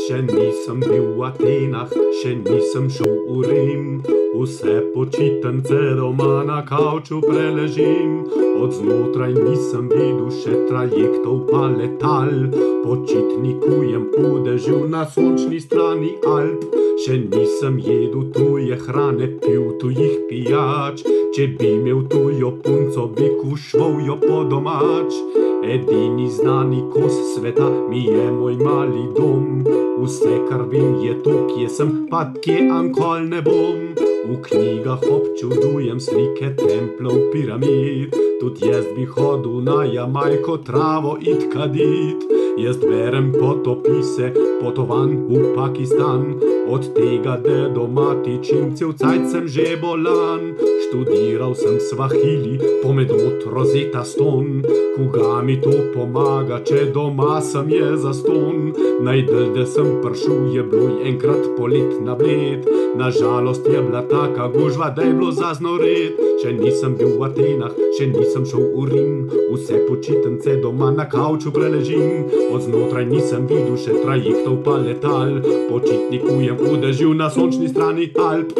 Še nisem bil v Atenah, še nisem šel v Rim, vse počitnice doma na kavču preležim. Od znotraj nisem videl še trajektov pa letal, počitnikujem v dežju na sončni strani Alp. Še nisem jedel tuje hrane, pil tujih pijač, če bi imel tujo punco, bi kušval jo po domač. Edini znani kos sveta mi je moj mali dom, vse, kar vem, je to, kje sem, pa kje ankoli ne bom. V knjigah občudujem slike templov, piramid, tudi jaz bi hodil na Jamajko travo it kadit. Jaz berem potopise potovanj v Pakistan, od tega, da doma tičim, cel cajt sem že bolan. Študiral sem svahili, pomedot Rosetta Stone, koga mi to pomaga, če doma sem je zaston. Najdalj, da sem prišel, je bilo enkrat poletna Bled, na žalost je bila taka gužva, da je bilo zaznoret. Še nisem bil v Atenah, še nisem šel v Rim, vse počitnice doma na kavču preležim. Od znotraj nisem videl še trajektov pa letal, počitnikujem v dežju na sončni strani Alp.